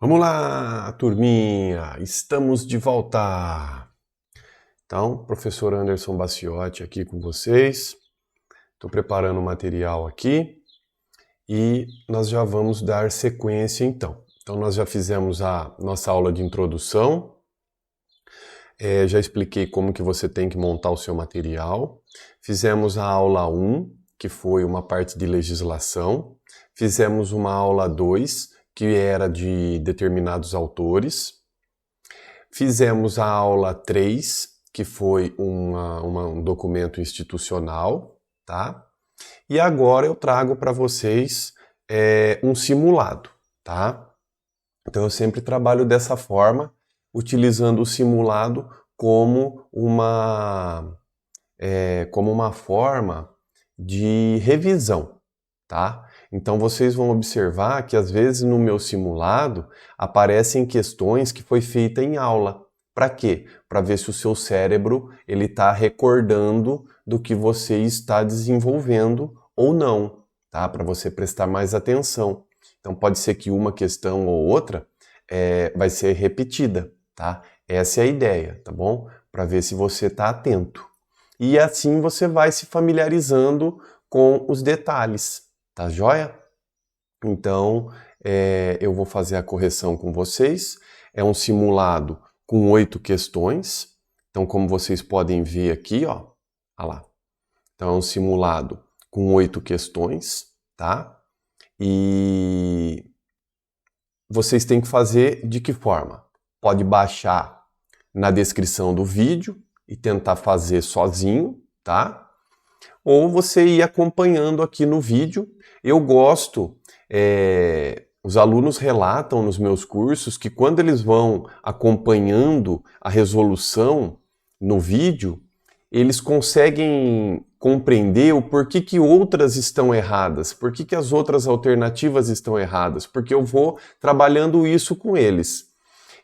Vamos lá, turminha! Estamos de volta! Então, professor Anderson Baciotti aqui com vocês. Estou preparando o material aqui e nós já vamos dar sequência então. Então, nós já fizemos a nossa aula de introdução, já expliquei como que você tem que montar o seu material. Fizemos a aula 1, que foi uma parte de legislação. Fizemos uma aula 2, que era de determinados autores. Fizemos a aula 3, que foi um documento institucional, tá? E agora eu trago para vocês um simulado, tá? Então eu sempre trabalho dessa forma, utilizando o simulado como uma forma de revisão, tá? Então vocês vão observar que às vezes no meu simulado aparecem questões que foi feita em aula. Para quê? Para ver se o seu cérebro ele está recordando do que você está desenvolvendo ou não, tá? Para você prestar mais atenção. Então pode ser que uma questão ou outra vai ser repetida, tá? Essa é a ideia, tá bom? Para ver se você está atento. E assim você vai se familiarizando com os detalhes, tá joia? Então, eu vou fazer a correção com vocês. É um simulado com 8 questões. Então, como vocês podem ver aqui, ó, olha lá. Então, é um simulado com 8 questões, tá? E vocês têm que fazer de que forma? Pode baixar na descrição do vídeo e tentar fazer sozinho, tá? Ou você ir acompanhando aqui no vídeo. Eu gosto, os alunos relatam nos meus cursos que quando eles vão acompanhando a resolução no vídeo, eles conseguem compreender o porquê que outras estão erradas, por que as outras alternativas estão erradas, porque eu vou trabalhando isso com eles.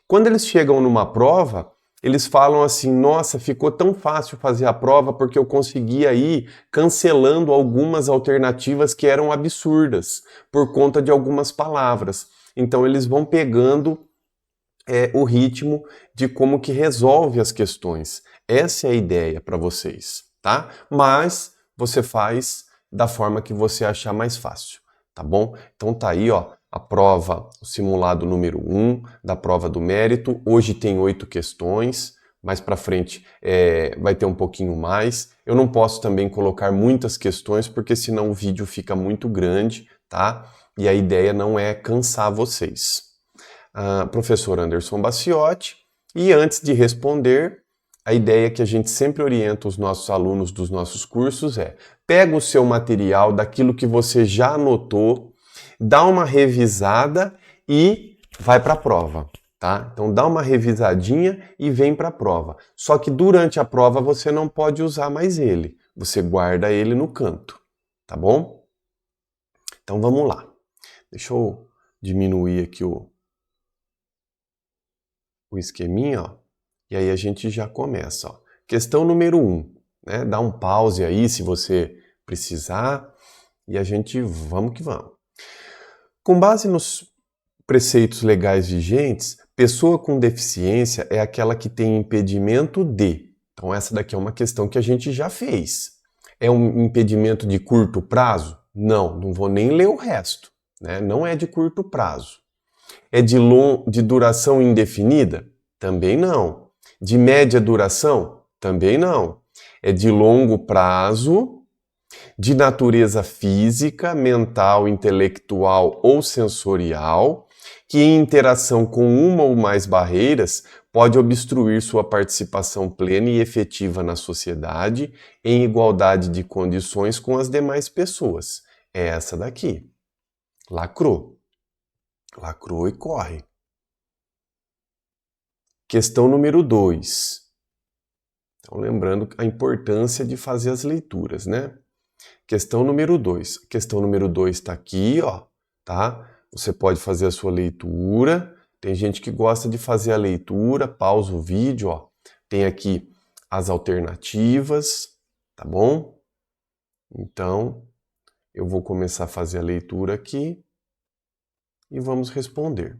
Quando eles chegam numa prova, eles falam assim, nossa, ficou tão fácil fazer a prova porque eu conseguia ir cancelando algumas alternativas que eram absurdas por conta de algumas palavras. Então eles vão pegando o ritmo de como que resolve as questões. Essa é a ideia para vocês, tá? Mas você faz da forma que você achar mais fácil, tá bom? Então tá aí, ó, a prova, o simulado número 1 da prova do mérito. Hoje tem 8 questões, mais para frente vai ter um pouquinho mais. Eu não posso também colocar muitas questões, porque senão o vídeo fica muito grande, tá? E a ideia não é cansar vocês. Professor Anderson Baciotti, e antes de responder, a ideia que a gente sempre orienta os nossos alunos dos nossos cursos é: pega o seu material daquilo que você já anotou, dá uma revisada e vai para a prova, tá? Então dá uma revisadinha e vem para a prova. Só que durante a prova você não pode usar mais ele, você guarda ele no canto, tá bom? Então vamos lá. Deixa eu diminuir aqui o esqueminha, ó, e aí a gente já começa. Ó. Questão número 1, né? Dá um pause aí se você precisar e a gente vamos que vamos. Com base nos preceitos legais vigentes, pessoa com deficiência é aquela que tem impedimento de. Então essa daqui é uma questão que a gente já fez. É um impedimento de curto prazo? Não vou nem ler o resto, né? Não é de curto prazo. É de duração indefinida? Também não. De média duração? Também não. É de longo prazo, de natureza física, mental, intelectual ou sensorial, que em interação com uma ou mais barreiras pode obstruir sua participação plena e efetiva na sociedade em igualdade de condições com as demais pessoas. É essa daqui. Lacrou. Lacrou e corre. Questão número 2. Então, lembrando a importância de fazer as leituras, né? Questão número 2. Questão número 2 está aqui, ó, tá? Você pode fazer a sua leitura. Tem gente que gosta de fazer a leitura, pausa o vídeo, ó. Tem aqui as alternativas, tá bom? Então, eu vou começar a fazer a leitura aqui e vamos responder.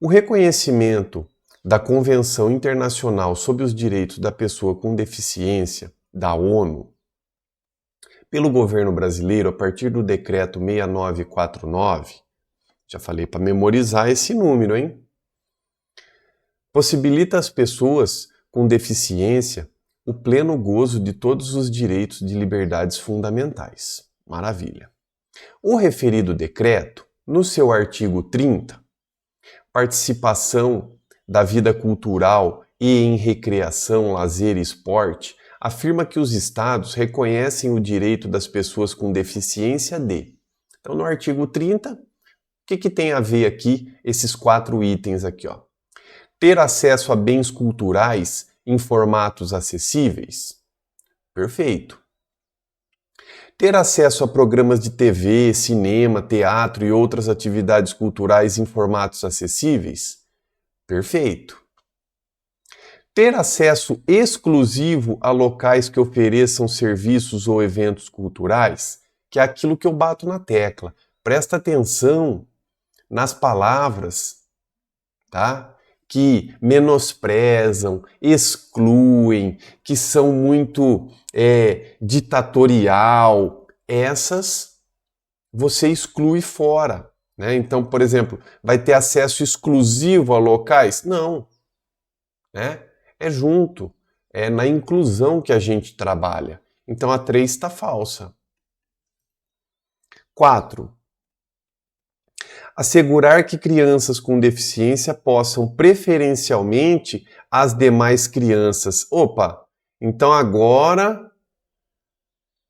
O reconhecimento da Convenção Internacional sobre os Direitos da Pessoa com Deficiência, da ONU, pelo governo brasileiro a partir do Decreto 6949, já falei para memorizar esse número, hein? Possibilita às pessoas com deficiência o pleno gozo de todos os direitos de liberdades fundamentais. Maravilha. O referido decreto, no seu artigo 30, participação da vida cultural e em recreação, lazer e esporte, afirma que os estados reconhecem o direito das pessoas com deficiência de... Então, no artigo 30, o que tem a ver aqui esses 4 itens aqui, ó? Ter acesso a bens culturais em formatos acessíveis? Perfeito. Ter acesso a programas de TV, cinema, teatro e outras atividades culturais em formatos acessíveis? Perfeito. Ter acesso exclusivo a locais que ofereçam serviços ou eventos culturais? Que é aquilo que eu bato na tecla. Presta atenção nas palavras, tá? Que menosprezam, excluem, que são muito ditatorial. Essas você exclui fora, né? Então, por exemplo, vai ter acesso exclusivo a locais? Não, né? É junto, é na inclusão que a gente trabalha. Então a 3 está falsa. 4. Assegurar que crianças com deficiência possam preferencialmente as demais crianças. Opa, então agora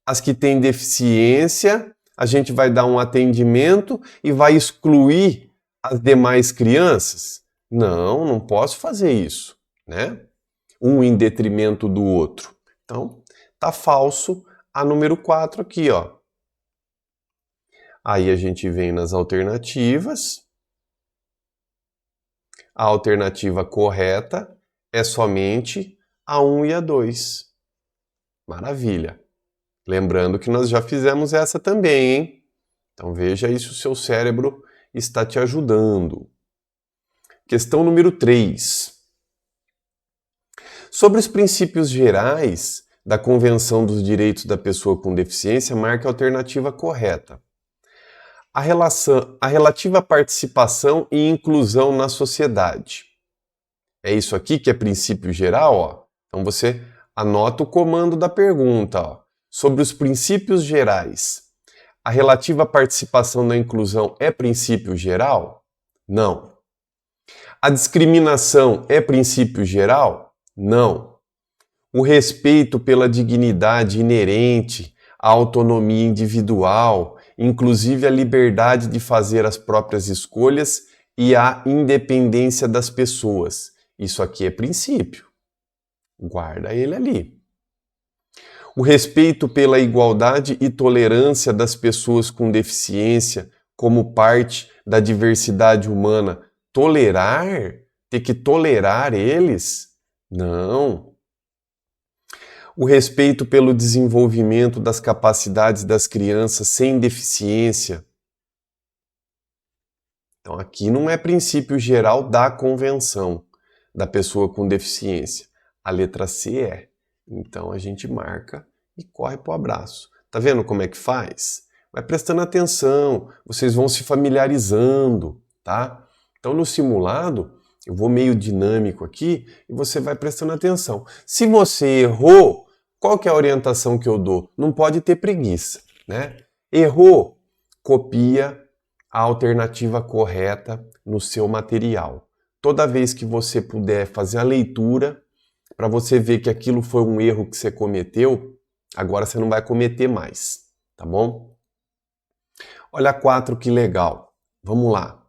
as que têm deficiência, a gente vai dar um atendimento e vai excluir as demais crianças? Não, não posso fazer isso, né? Um em detrimento do outro. Então, tá falso a número 4 aqui, ó. Aí a gente vem nas alternativas. A alternativa correta é somente a 1 e a 2. Maravilha. Lembrando que nós já fizemos essa também, hein? Então veja aí se o seu cérebro está te ajudando. Questão número 3. Sobre os princípios gerais da Convenção dos Direitos da Pessoa com Deficiência, marque a alternativa correta. A relativa participação e inclusão na sociedade. É isso aqui que é princípio geral, ó. Então você anota o comando da pergunta, ó. Sobre os princípios gerais. A relativa participação na inclusão é princípio geral? Não. A discriminação é princípio geral? Não. O respeito pela dignidade inerente, a autonomia individual, inclusive a liberdade de fazer as próprias escolhas e a independência das pessoas. Isso aqui é princípio. Guarda ele ali. O respeito pela igualdade e tolerância das pessoas com deficiência como parte da diversidade humana. Tolerar? Ter que tolerar eles? Não. O respeito pelo desenvolvimento das capacidades das crianças sem deficiência. Então aqui não é princípio geral da convenção da pessoa com deficiência. A letra C é. Então a gente marca e corre pro abraço. Tá vendo como é que faz? Vai prestando atenção, vocês vão se familiarizando, tá? Então no simulado, eu vou meio dinâmico aqui e você vai prestando atenção. Se você errou, qual que é a orientação que eu dou? Não pode ter preguiça, né? Errou, copia a alternativa correta no seu material. Toda vez que você puder fazer a leitura, para você ver que aquilo foi um erro que você cometeu, agora você não vai cometer mais, tá bom? Olha 4, que legal. Vamos lá.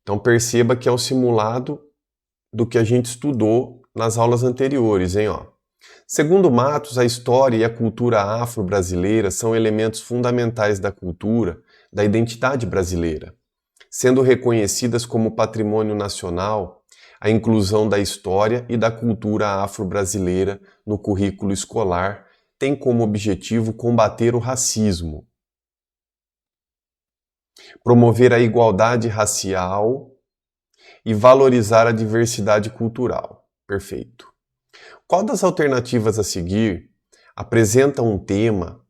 Então perceba que é o simulado do que a gente estudou nas aulas anteriores, hein? Ó. Segundo Matos, a história e a cultura afro-brasileira são elementos fundamentais da cultura, da identidade brasileira. Sendo reconhecidas como patrimônio nacional, a inclusão da história e da cultura afro-brasileira no currículo escolar tem como objetivo combater o racismo. promover a igualdade racial e valorizar a diversidade cultural. Perfeito. Qual das alternativas a seguir apresenta um tema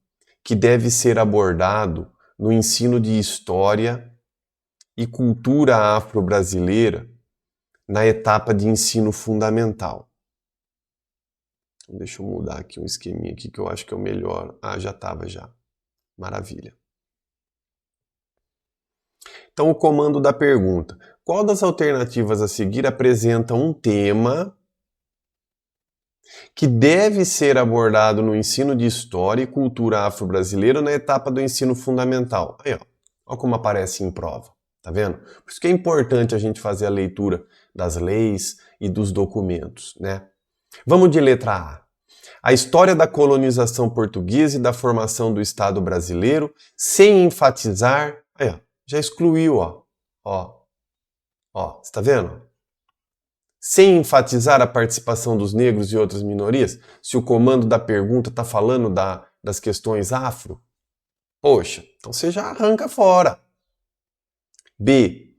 que deve ser abordado no ensino de história e cultura afro-brasileira na etapa de ensino fundamental? Deixa eu mudar aqui um esqueminha aqui que eu acho que é o melhor. Ah, já estava já. Maravilha. Então, o comando da pergunta. Qual das alternativas a seguir apresenta um tema que deve ser abordado no ensino de história e cultura afro-brasileira na etapa do ensino fundamental? Aí, ó. Olha como aparece em prova. Tá vendo? Por isso que é importante a gente fazer a leitura das leis e dos documentos, né? Vamos de letra A. A história da colonização portuguesa e da formação do Estado brasileiro, sem enfatizar... Aí, ó, já excluiu, ó. Ó, você tá vendo? Sem enfatizar a participação dos negros e outras minorias, se o comando da pergunta está falando das questões afro, poxa, então você já arranca fora. B.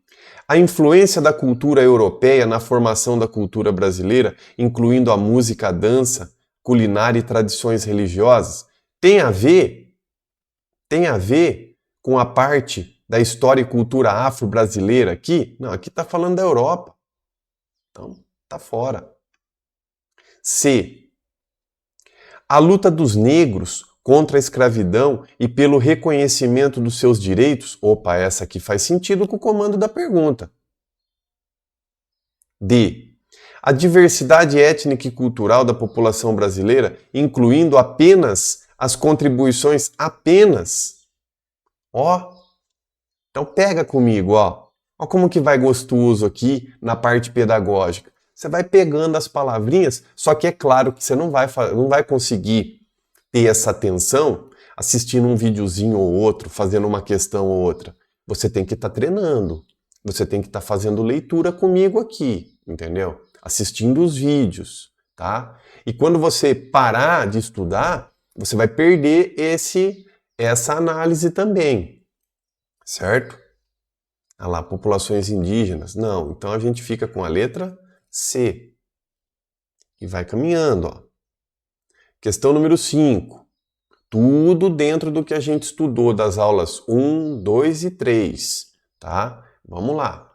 A influência da cultura europeia na formação da cultura brasileira, incluindo a música, a dança, culinária e tradições religiosas, tem a ver com a parte da história e cultura afro-brasileira aqui? Não, aqui está falando da Europa. Então, tá fora. C. A luta dos negros contra a escravidão e pelo reconhecimento dos seus direitos. Opa, essa aqui faz sentido com o comando da pergunta. D. A diversidade étnica e cultural da população brasileira, incluindo apenas as contribuições apenas. Ó, então pega comigo, ó. Ó como que vai gostoso aqui na parte pedagógica. Você vai pegando as palavrinhas, só que é claro que você não vai conseguir ter essa atenção assistindo um videozinho ou outro, fazendo uma questão ou outra. Você tem que estar treinando. Você tem que estar fazendo leitura comigo aqui, entendeu? Assistindo os vídeos, tá? E quando você parar de estudar, você vai perder essa análise também, certo? Ah lá, populações indígenas. Não, então a gente fica com a letra C. E vai caminhando, ó. Questão número 5. Tudo dentro do que a gente estudou das aulas 1, 2 e 3, tá? Vamos lá.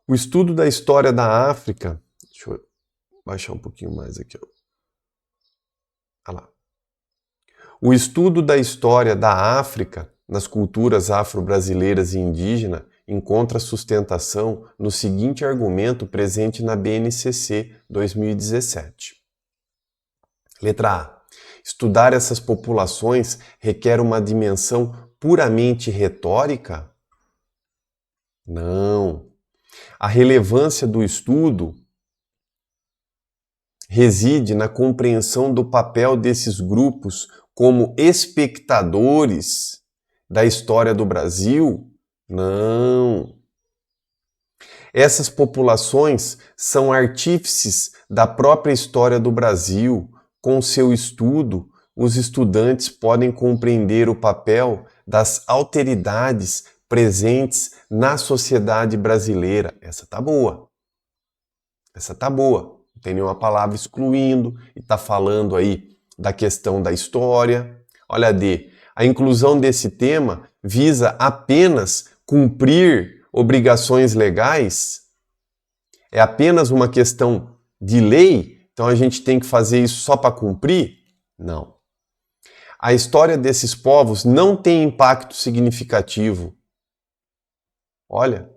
O estudo da história da África... Deixa eu baixar um pouquinho mais aqui, ó. Olha lá. O estudo da história da África nas culturas afro-brasileiras e indígenas encontra sustentação no seguinte argumento presente na BNCC 2017. Letra A. Estudar essas populações requer uma dimensão puramente retórica? Não. A relevância do estudo reside na compreensão do papel desses grupos como espectadores da história do Brasil? Não. Essas populações são artífices da própria história do Brasil. Com seu estudo, os estudantes podem compreender o papel das alteridades presentes na sociedade brasileira. Essa tá boa. Essa tá boa. Não tem nenhuma palavra excluindo e tá falando aí da questão da história. Olha, D. A inclusão desse tema visa apenas cumprir obrigações legais? É apenas uma questão de lei? Então a gente tem que fazer isso só para cumprir? Não. A história desses povos não tem impacto significativo. Olha,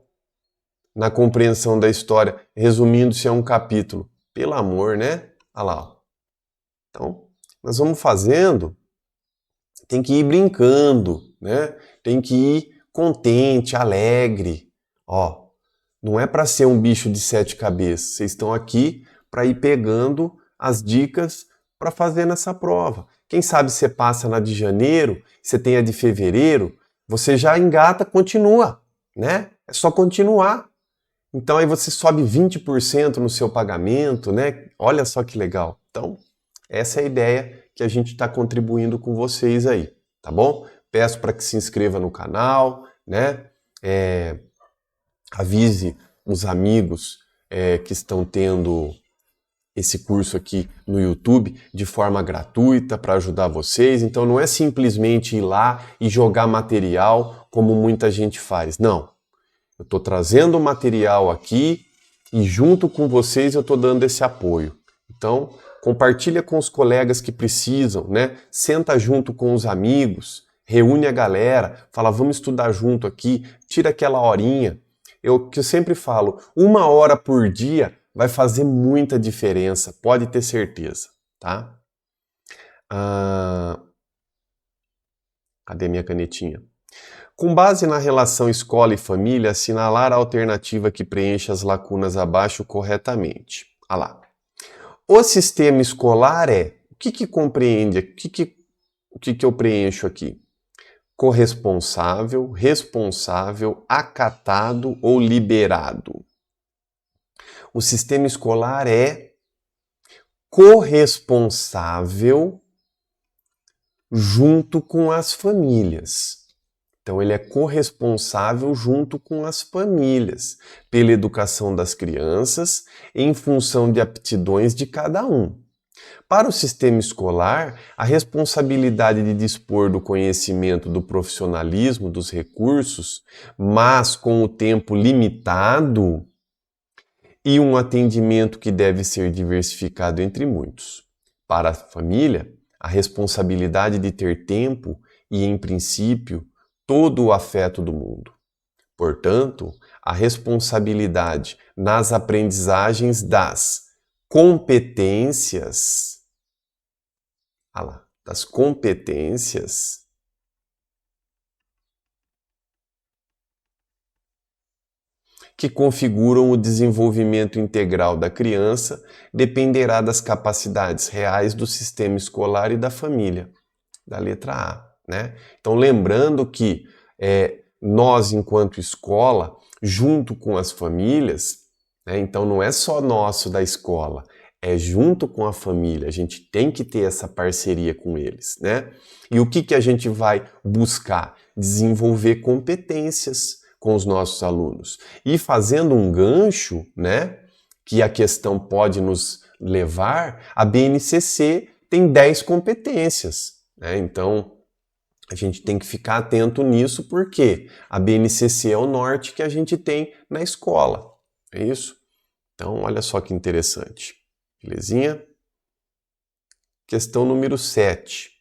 na compreensão da história, resumindo-se a um capítulo. Pelo amor, né? Olha lá. Ó. Então, nós vamos fazendo, tem que ir brincando, né? Tem que ir contente, alegre. Ó, não é para ser um bicho de 7 cabeças. Vocês estão aqui para ir pegando as dicas para fazer nessa prova. Quem sabe você passa na de janeiro, você tem a de fevereiro, você já engata, continua, né? É só continuar. Então aí você sobe 20% no seu pagamento, né? Olha só que legal. Então, essa é a ideia que a gente está contribuindo com vocês aí, tá bom? peço para que se inscreva no canal, né? Avise os amigos que estão tendo esse curso aqui no YouTube de forma gratuita para ajudar vocês. Então não é simplesmente ir lá e jogar material como muita gente faz. Não. Eu estou trazendo o material aqui e junto com vocês eu estou dando esse apoio. Então compartilha com os colegas que precisam, né? Senta junto com os amigos, reúne a galera, fala vamos estudar junto aqui, tira aquela horinha. Que eu sempre falo, 1 hora por dia vai fazer muita diferença, pode ter certeza, tá? Cadê minha canetinha? Com base na relação escola e família, assinalar a alternativa que preenche as lacunas abaixo corretamente. Ah lá. O sistema escolar o que compreende, o que eu preencho aqui? Corresponsável, responsável, acatado ou liberado. O sistema escolar é corresponsável junto com as famílias. Então, ele é corresponsável junto com as famílias pela educação das crianças em função de aptidões de cada um. Para o sistema escolar, a responsabilidade de dispor do conhecimento, do profissionalismo, dos recursos, mas com o tempo limitado, e um atendimento que deve ser diversificado entre muitos. Para a família, a responsabilidade de ter tempo e, em princípio, todo o afeto do mundo. Portanto, a responsabilidade nas aprendizagens das competências, que configuram o desenvolvimento integral da criança dependerá das capacidades reais do sistema escolar e da família, da letra A, né? Então, lembrando que nós, enquanto escola, junto com as famílias, né? Então não é só nosso da escola, é junto com a família, a gente tem que ter essa parceria com eles, né? E o que a gente vai buscar? Desenvolver competências com os nossos alunos. E fazendo um gancho, né, que a questão pode nos levar, a BNCC tem 10 competências, né? Então, a gente tem que ficar atento nisso, porque a BNCC é o norte que a gente tem na escola, é isso? Então, olha só que interessante. Belezinha? Questão número 7.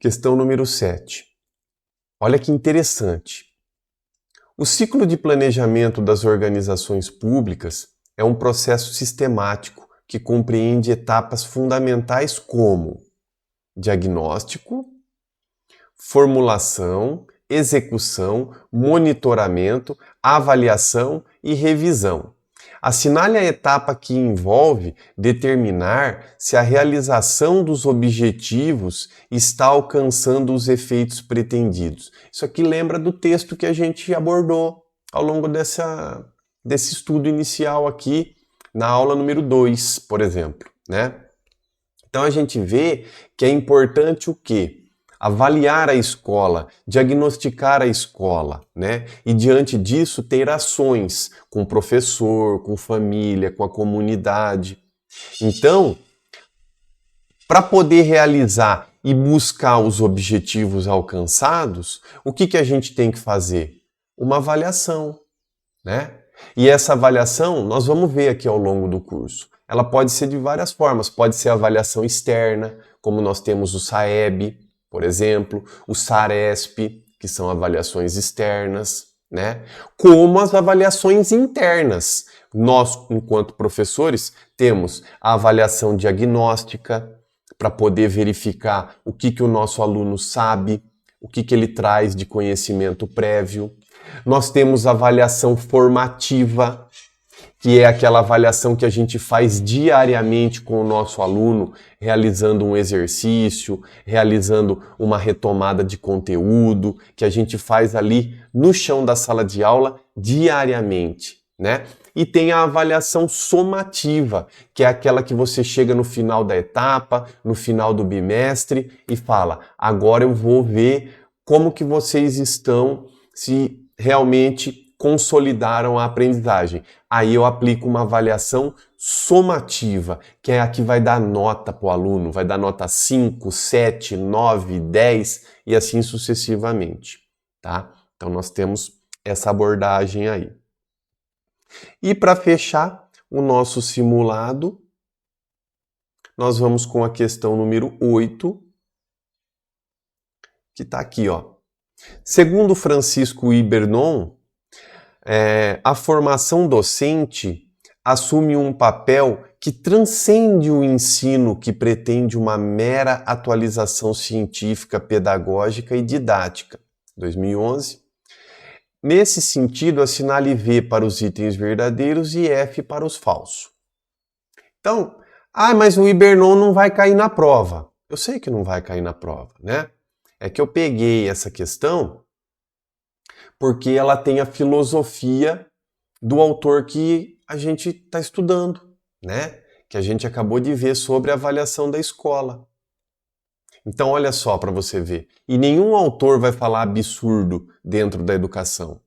Questão número 7. Olha que interessante. O ciclo de planejamento das organizações públicas é um processo sistemático que compreende etapas fundamentais como diagnóstico, formulação, execução, monitoramento, avaliação e revisão. Assinale a etapa que envolve determinar se a realização dos objetivos está alcançando os efeitos pretendidos. Isso aqui lembra do texto que a gente abordou ao longo desse estudo inicial aqui, na aula número 2, por exemplo, né? Então a gente vê que é importante o quê? Avaliar a escola, diagnosticar a escola, né? E diante disso ter ações com o professor, com família, com a comunidade. Então, para poder realizar e buscar os objetivos alcançados, o que a gente tem que fazer? Uma avaliação, né? E essa avaliação nós vamos ver aqui ao longo do curso. Ela pode ser de várias formas, pode ser avaliação externa, como nós temos o SAEB, por exemplo, o SARESP, que são avaliações externas, né? Como as avaliações internas. Nós, enquanto professores, temos a avaliação diagnóstica, para poder verificar o que o nosso aluno sabe, o que ele traz de conhecimento prévio. Nós temos a avaliação formativa, que é aquela avaliação que a gente faz diariamente com o nosso aluno, realizando um exercício, realizando uma retomada de conteúdo, que a gente faz ali no chão da sala de aula diariamente, né? E tem a avaliação somativa, que é aquela que você chega no final da etapa, no final do bimestre e fala: agora eu vou ver como que vocês estão, se realmente consolidaram a aprendizagem. Aí eu aplico uma avaliação somativa, que é a que vai dar nota para o aluno, vai dar nota 5, 7, 9, 10 e assim sucessivamente, tá? Então nós temos essa abordagem aí. E para fechar o nosso simulado, nós vamos com a questão número 8, que está aqui, ó. Segundo Francisco Ibernon, a formação docente assume um papel que transcende o ensino que pretende uma mera atualização científica, pedagógica e didática. 2011. Nesse sentido, assinale V para os itens verdadeiros e F para os falsos. Então, mas o Ibernon não vai cair na prova. Eu sei que não vai cair na prova, né? É que eu peguei essa questão porque ela tem a filosofia do autor que a gente está estudando, né? Que a gente acabou de ver sobre a avaliação da escola. Então, olha só para você ver. E nenhum autor vai falar absurdo dentro da educação.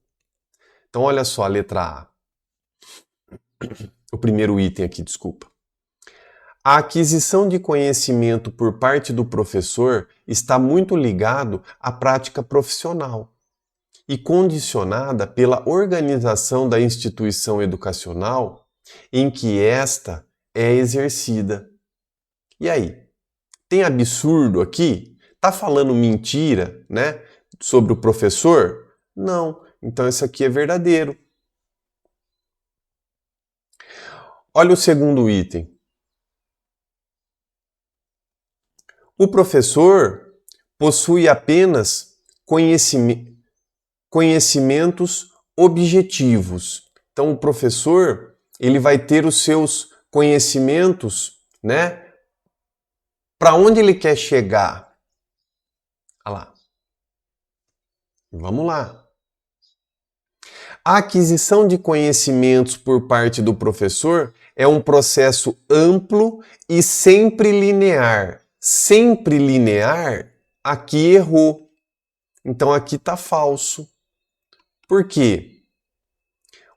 Então, olha só a letra A. O primeiro item aqui, desculpa. A aquisição de conhecimento por parte do professor está muito ligado à prática profissional e condicionada pela organização da instituição educacional em que esta é exercida. E aí? Tem absurdo aqui? Tá falando mentira, né? Sobre o professor? Não. Então isso aqui é verdadeiro. Olha o segundo item. O professor possui apenas conhecimentos objetivos. Então o professor, ele vai ter os seus conhecimentos, né? Para onde ele quer chegar? Olha lá. Vamos lá. A aquisição de conhecimentos por parte do professor é um processo amplo e sempre linear. Sempre linear, aqui errou. Então aqui está falso. Por quê?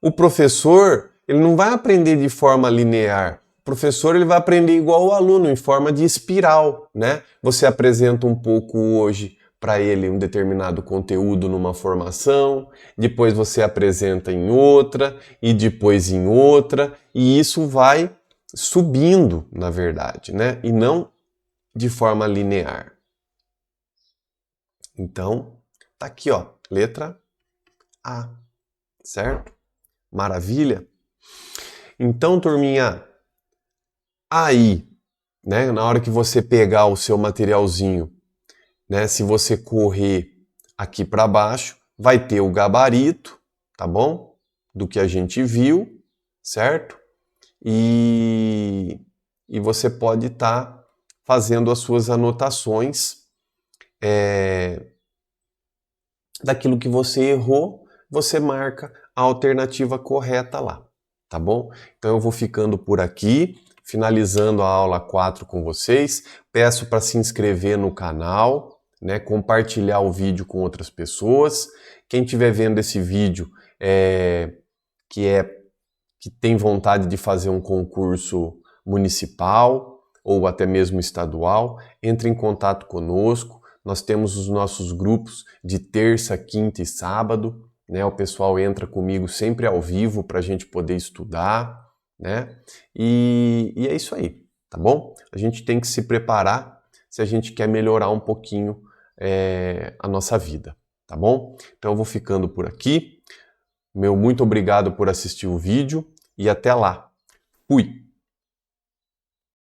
O professor, ele não vai aprender de forma linear. O professor, ele vai aprender igual o aluno, em forma de espiral, né? Você apresenta um pouco hoje para ele um determinado conteúdo numa formação, depois você apresenta em outra, e depois em outra, e isso vai subindo, na verdade, né? E não de forma linear. Então, tá aqui, ó, letra A, certo? Maravilha? Então, turminha, aí, né, na hora que você pegar o seu materialzinho, né, se você correr aqui para baixo, vai ter o gabarito, tá bom? Do que a gente viu, certo? E você pode estar fazendo as suas anotações daquilo que você errou, você marca a alternativa correta lá, tá bom? Então eu vou ficando por aqui, finalizando a aula 4 com vocês. Peço para se inscrever no canal, né, compartilhar o vídeo com outras pessoas. Quem estiver vendo esse vídeo que tem vontade de fazer um concurso municipal ou até mesmo estadual, entre em contato conosco. Nós temos os nossos grupos de terça, quinta e sábado, né? O pessoal entra comigo sempre ao vivo para a gente poder estudar, né? E é isso aí, tá bom? A gente tem que se preparar se a gente quer melhorar um pouquinho a nossa vida, tá bom? Então eu vou ficando por aqui. Meu muito obrigado por assistir o vídeo e até lá. Fui!